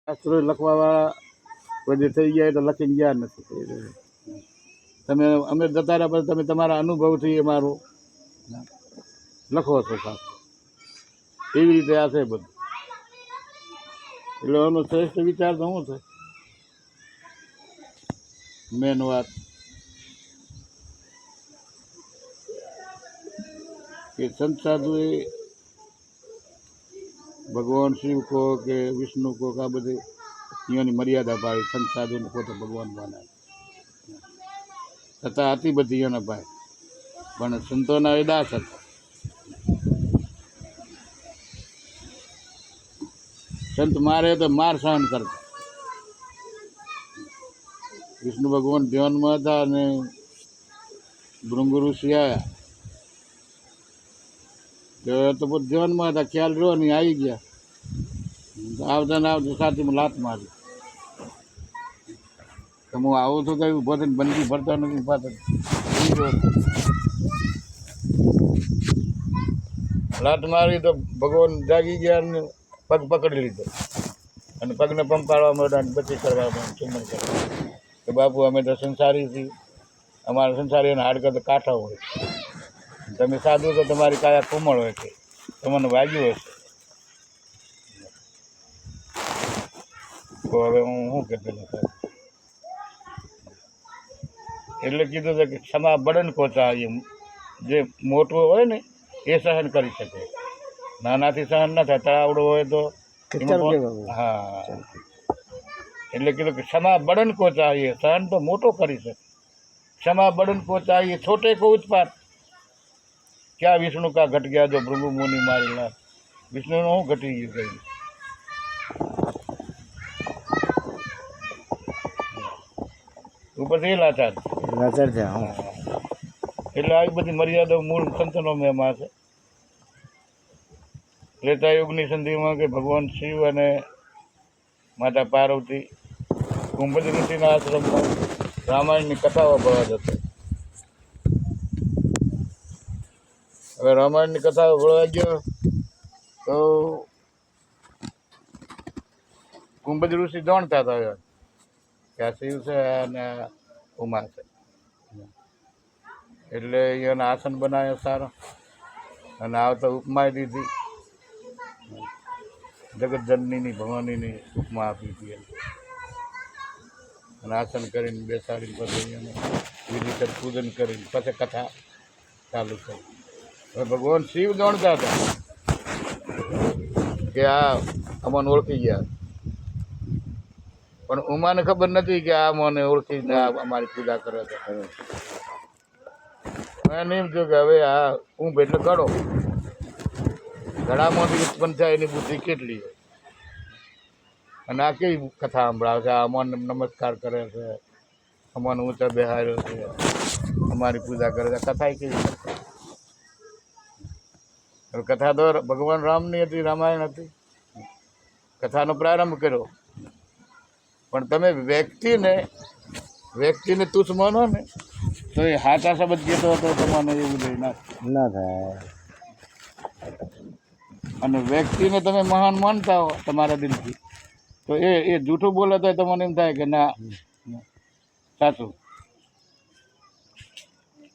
શાસ્ત્રો લખવાવાળા કોઈ થઈ ગયા તો લખીને ગયા નથી. તમે અમે જતા રહ્યા પછી તમે તમારા અનુભવથી અમારો લખો છો શાસ્ત્ર. એવી રીતે આ છે બધું. એટલે એનો શ્રેષ્ઠ વિચાર તો શું છે? મેન વાત કે સંત સાધુએ ભગવાન શિવ કહો કે વિષ્ણુ કહો કે આ બધી અહીંયાની મર્યાદા પાડી. સંત સાધુને પોતે ભગવાન માને છતાં આટલી બધી એને ભાઈ પણ સંતોના એ દાસ હતા. સંત મારે તો માર સહન કરતા. વિષ્ણુ ભગવાન ધ્યાનમાં હતા અને ભૃંગુ ઋષિ આવ્યા તો બધું ધ્યાનમાં હતા. ખ્યાલ રહ્યો નહીં, આવી ગયા. આવતા ને આવતા સાથીમાં લાત મારી. તો હું આવું છું કઈ ઉભો થઈને બંદગી ભરતા નથી. લાત મારી તો ભગવાન જાગી ગયા અને પગ પકડી લીધો અને પગને પંપાડવા માંડ્યા અને બચી કરવા માંડ્યા, ચુંબન કરવા. કે બાપુ અમે તો સંસારી છીએ, અમારા સંસારીઓના હાડકા તો કાંઠા હોય, તમે સાધુ તો તમારી કાયા કોમળ હોય છે, તમને વાગ્યું હશે. તો હવે હું શું કહેતો એટલે કીધું છે કે ક્ષમા બળન કોચા. જે મોટું હોય ને એ સહન કરી શકે, નાનાથી સહન ન થતા આવડો હોય તો હા. એટલે કીધું કે ક્ષમા બળન કો ચાહીએ, સહન તો મોટો કરી શકે. ક્ષમા બળન કો ચાહીએ, છોટે કો ઉત્પાત. ક્યાં વિષ્ણુ કા ઘટ ગયા જો ભૃગુ મુનિ મારી લાત. વિષ્ણુનું શું ઘટી ગયું કઈ? ઉપરથી એ લાચાર છે. એટલે આવી બધી મર્યાદાઓ મૂળ સંતનો મેમાં છે. ત્રેતા યુગની સંધિમાં કે ભગવાન શિવ અને માતા પાર્વતી કુંભજ ઋષિના આશ્રમમાં રામાયણની કથાઓ ભળવા જતો. હવે રામાયણની કથાઓ ભળવા ગયો તો કુંભજ ઋષિ જાણતા હતા કે આ શિવ છે અને ઉમા છે. એટલે એના આસન બનાવ્યા સારા અને આવતા ઉપમા દીધી. જગતજનની ભવાનીની ઉપમા આપી હતી અને આસન કરીને બેસાડીને પછી એને વિધિસર પૂજન કરીને પછી કથા ચાલુ કરી. હવે ભગવાન શિવ જાણતા હતા કે આ અમને ઓળખી ગયા, પણ ઉમાને ખબર નથી કે આ મને ઓળખીને અમારી પૂજા કરે છે. એને એમ થયું કે હવે આ ઊંઘ એટલે ઘડો, ઘડામાંથી ઉત્પન્ન થાય એની બુદ્ધિ કેટલી હોય અને આ કેવી કથા સંભળાવે છે. આ અમને નમસ્કાર કરે છે, અમને ઊંચા બેહાર્યો છે, અમારી પૂજા કરે છે. કથા કેવી કથા તો ભગવાન રામની હતી, રામાયણ હતી. કથાનો પ્રારંભ કર્યો, પણ તમે વ્યક્તિને તુચ્છ માનો ને તો એ હાચા શબ્દ કહેતો હતો તમને એવું લઈ ના થાય. અને વ્યક્તિને તમે મહાન માનતા હો તમારા દિલથી તો એ જૂઠું બોલે તો તમને એમ થાય કે ના સાચું.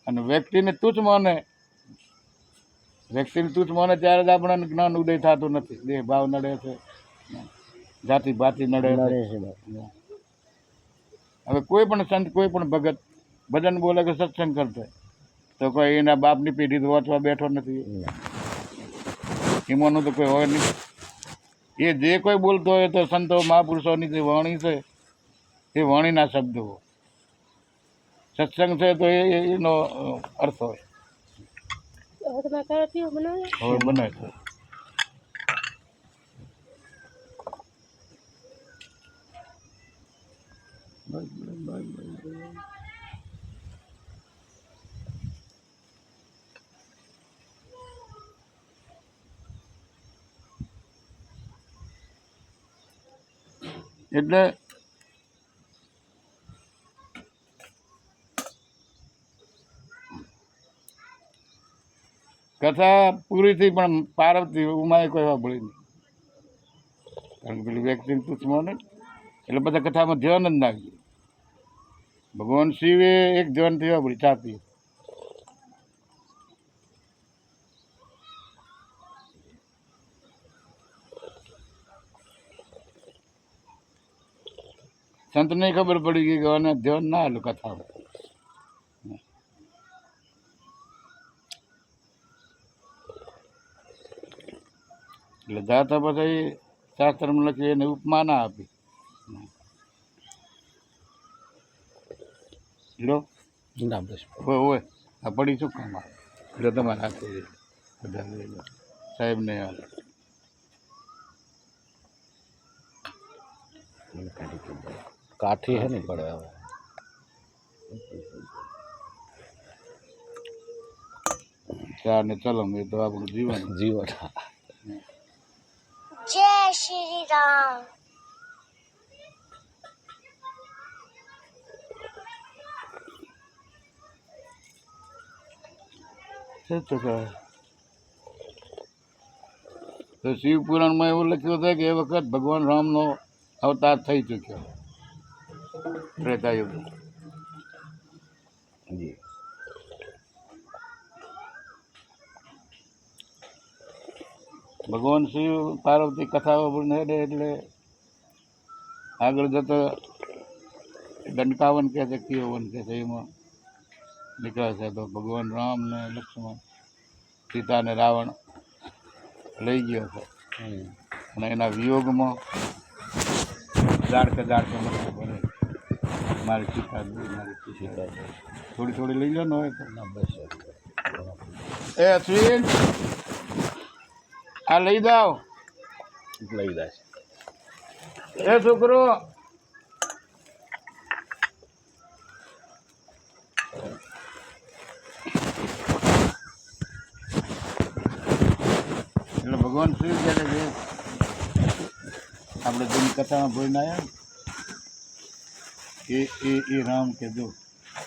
અને વ્યક્તિને તુચ્છ માને ત્યારે જ આપણને જ્ઞાન ઉદય થતું નથી. દેહ ભાવ નડે છે, જાતિ ભાતિ નડે છે. હવે કોઈ પણ સંત, કોઈ પણ ભગત ભજન બોલે કે સત્સંગ કરતો તો કોઈ એના બાપની પેઢી વાંચવા બેઠો નથી. એમાંનું તો કોઈ હોય નહીં. એ જે કોઈ બોલતો હોય તો સંતો મહાપુરુષોની જે વાણી છે એ વાણીના શબ્દો સત્સંગ છે તો એનો અર્થ હોય. બનાવે છે. એટલે કથા પૂરી થઈ પણ પાર્વતી ઉમાએ કોઈ સાંભળી નહીં. કારણ કે પેલી વ્યક્તિને તુચ્છમાં ને એટલે બધા કથામાં ધ્યાન જ ના ગયું. ભગવાન શિવે એક ધ્યાન થયા પડી છાતી સંતને ખબર પડી ગઈ કે આને ધ્યાન ના હાલું કથામાં. એટલે જાતા પછી શાસ્ત્રમાં લખી એને ઉપમા ના આપી. લો ના બસ હોય આ પડી શું કામ આવે એટલે તમારે હાથે બધા લઈ લો સાહેબને હાલે. કાઠી હે નહીં પડે હવે. ચા ને ચલમ એ તો આપણું જીવન. જીવન. જય શ્રી રામ. તો શિવ પુરાણમાં એવું લખ્યું છે કે એ વખત ભગવાન રામનો અવતાર થઈ ચૂક્યો ત્રેતાયુગ. જી ભગવાન શિવ પાર્વતી કથાઓ પણ હેડે એટલે આગળ જતો દંડકાવન કહે છે કિયોવન કહે છે એમાં નીકળે છે. તો ભગવાન રામ ને લક્ષ્મણ સીતાને રાવણ લઈ ગયો છે અને એના વિયોગમાં જાડકે મતલબ બને મારી સીતા થોડી થોડી લઈ લો ને હોય તો. ના બસ એ અશ્વિન આ લઈ જાઓ. લઈ જાય એ છોકરો એટલે ભગવાન શિવ કહે છે કે આપણે જેની કથામાં ભણીને આવ્યા એ રામ કે જો